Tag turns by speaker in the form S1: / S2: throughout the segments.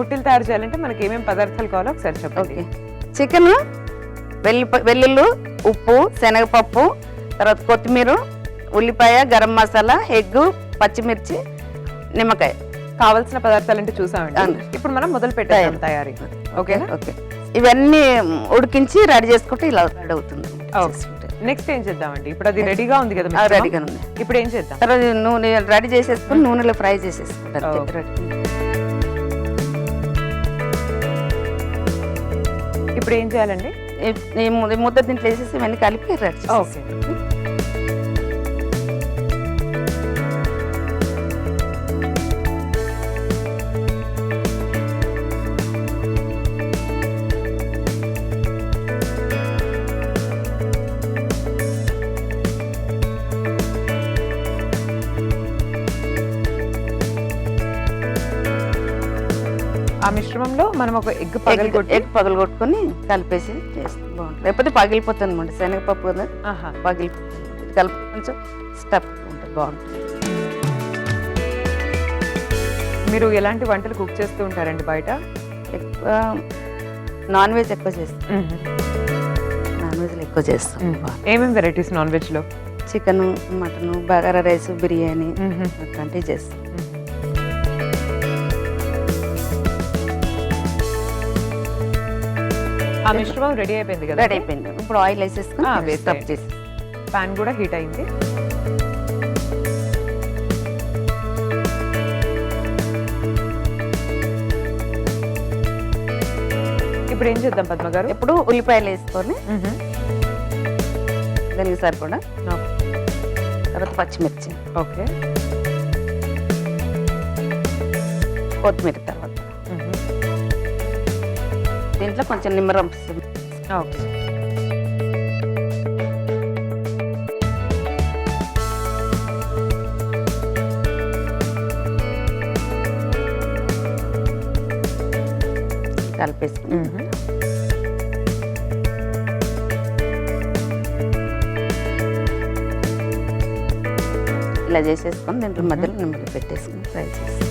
S1: ముట్టిలు తయారు చేయాలంటే మనకి ఏమేమి పదార్థాలు కావాలో ఒకసారి చెప్పండి.
S2: ఓకే, చికెన్, వెల్లుల్లి, ఉప్పు, శనగపప్పు, తర్వాత కొత్తిమీర, ఉల్లిపాయ, గరం మసాలా, ఎగ్గు, పచ్చిమిర్చి, నిమ్మకాయ.
S1: కావాల్సిన పదార్థాలు అంటే చూసామండి. ఇప్పుడు మనం మొదలు పెట్టాం తయారీ. ఓకేనా?
S2: ఓకే, ఇవన్నీ ఉడికించి రెడీ చేసుకుంటే ఇలా రెడీ అవుతుంది.
S1: నెక్స్ట్ ఏం చేద్దామండి? ఇప్పుడు అది రెడీగా ఉంది కదా?
S2: రెడీగా ఉంది.
S1: ఇప్పుడు ఏం చేద్దాం?
S2: తర్వాత నూనె రెడీ చేసేసుకుని నూనెలో ఫ్రై చేసేసుకుంటారు.
S1: ఇప్పుడు ఏం చేయాలండి?
S2: ఈ ముద్ద దీంట్లో వేసేసి ఇవన్నీ కలిపి రెడీ.
S1: ఓకే, ఆ మిశ్రమంలో మనం ఒక ఎగ్
S2: పగలగొట్టుకొని కలిపేసి చేస్తాం, బాగుంటుంది. లేకపోతే పగిలిపోతుంది అన్నమాట, శనగపప్పు కదా పగిలిపోతుంది. కలిపి కొంచెం స్టఫ్ ఉంటుంది, బాగుంటుంది.
S1: మీరు ఎలాంటి వంటలు కుక్ చేస్తూ ఉంటారండి బయట?
S2: ఎక్కువ నాన్ వెజ్ ఎక్కువ చేస్తాం. నాన్ వెజ్లో ఎక్కువ చేస్తాం.
S1: ఏమేమి వెరైటీస్ నాన్ వెజ్లో?
S2: Chicken, mutton, bagara rice, biryani అట్లాంటివి చేస్తాం.
S1: ఆ మిశ్రమం రెడీ అయిపోయింది కదా?
S2: రెడీ అయిపోయింది. ఇప్పుడు ఆయిల్ వేసేసుకుని స్టఫ్ చేసి
S1: పాన్ కూడా హీట్ అయింది. ఇప్పుడు ఏం చేద్దాం పద్మ గారు?
S2: ఇప్పుడు ఉల్లిపాయలు వేసుకొని దానికి సరిపడా, తర్వాత పచ్చిమిర్చి,
S1: ఓకే,
S2: కొత్తిమీర, తర్వాత దీంట్లో కొంచెం నిమ్మరం.
S1: ఓకే,
S2: కలిపేసుకుని ఇలా చేసేసుకొని దీంట్లో మధ్యలో నిమ్మలు పెట్టేసుకుని ఫ్రై చేసి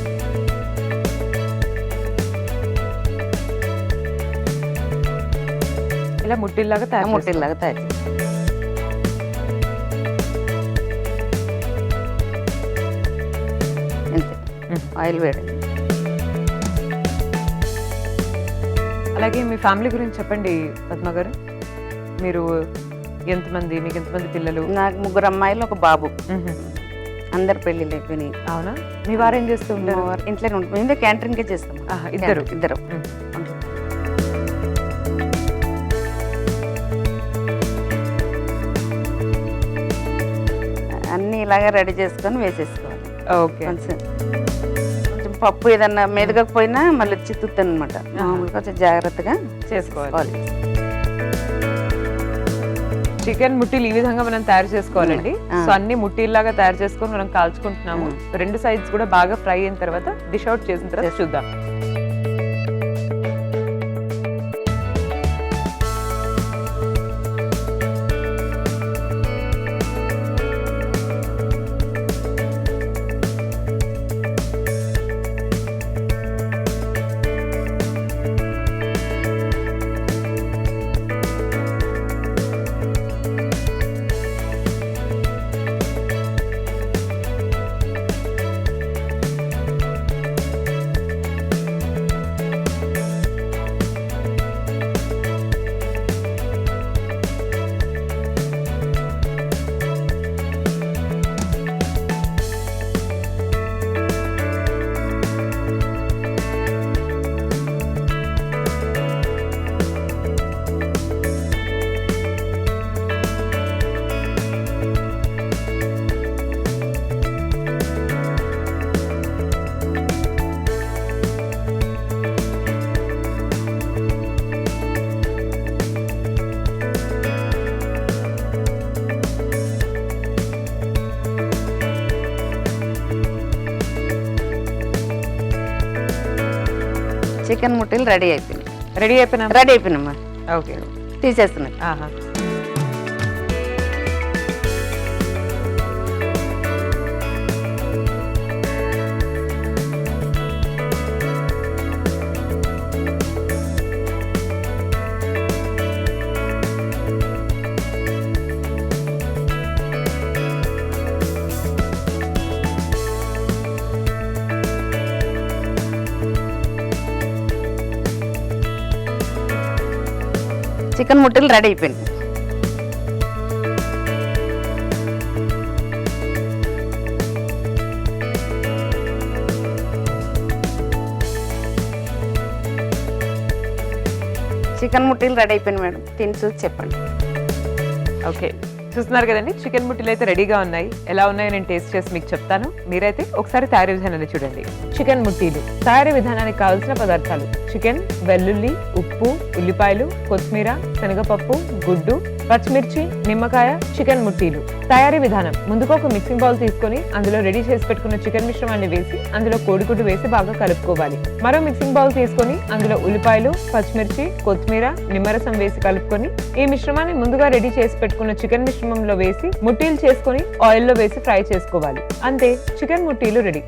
S1: ఇలా ముట్టిల్లాగా తయారు
S2: అంతే. ఆయిల్ వేడి.
S1: అలాగే మీ ఫ్యామిలీ గురించి చెప్పండి పద్మ గారు. మీరు ఎంతమంది, మీకు ఎంతమంది పిల్లలు?
S2: నాకు 3 అమ్మాయిలు, 1 బాబు. అందరు పెళ్ళిళ్ళు అయిపోయినాయి.
S1: అవునా? మీ వారు ఏం చేస్తూ ఉంటారు?
S2: ఇంట్లోనే ఉంటుంది. మేము క్యాంటీన్కే చేస్తాం. ఇద్దరు అన్నీ ఇలాగే రెడీ చేసుకొని వేసేసుకోవాలి.
S1: ఓకే,
S2: కొంచెం పప్పు ఏదన్నా మెదగకపోయినా మళ్ళీ చిత్తుతుంది అనమాట. మామూలుగా కొంచెం జాగ్రత్తగా చేసుకోవాలి.
S1: చికెన్ ముట్టిలు ఈ విధంగా మనం తయారు చేసుకోవాలండి. సో అన్ని ముట్టిల్లాగా తయారు చేసుకొని మనం కాల్చుకుంటున్నాము. 2 సైడ్స్ కూడా బాగా ఫ్రై అయిన తర్వాత డిష్ అవుట్ చేసిన తర్వాత చూద్దాం.
S2: చికెన్ ముట్టలు రెడీ అయిపోయినాయి. రెడీ అయిపోయినామ్మా.
S1: ఓకే,
S2: తీసేస్తున్నాయి. చికెన్ ముట్టలు రెడీ అయిపోయింది. చికెన్ ముట్టలు రెడీ అయిపోయింది మేడం. తిని చూసి చెప్పండి.
S1: ఓకే, చూస్తున్నారు కదండి, చికెన్ ముట్టీలు అయితే రెడీగా ఉన్నాయి. ఎలా ఉన్నాయో నేను టేస్ట్ చేసి మీకు చెప్తాను. మీరైతే ఒకసారి తయారీ విధానాన్ని చూడండి. చికెన్ ముట్టీలు తయారీ విధానానికి కావాల్సిన పదార్థాలు: చికెన్, వెల్లుల్లి, ఉప్పు, ఉల్లిపాయలు, కొత్తిమీర, శనగపప్పు, గుడ్డు, పచ్చిమిర్చి, నిమ్మకాయ. చికెన్ ముట్టీలు తయారీ విధానం: ముందుగా ఒక మిక్సింగ్ బౌల్ తీసుకొని అందులో రెడీ చేసి పెట్టుకున్న చికెన్ మిశ్రమాన్ని వేసి అందులో కోడిగుడ్డు వేసి బాగా కలుపుకోవాలి. మరో మిక్సింగ్ బౌల్ తీసుకొని అందులో ఉల్లిపాయలు, పచ్చిమిర్చి, కొత్తిమీర, నిమ్మరసం వేసి కలుపుకొని ఈ మిశ్రమాన్ని ముందుగా రెడీ చేసి పెట్టుకున్న చికెన్ మిశ్రమంలో వేసి ముట్టీలు చేసుకొని ఆయిల్లో వేసి ఫ్రై చేసుకోవాలి. అంతే, చికెన్ ముట్టీలు రెడీ.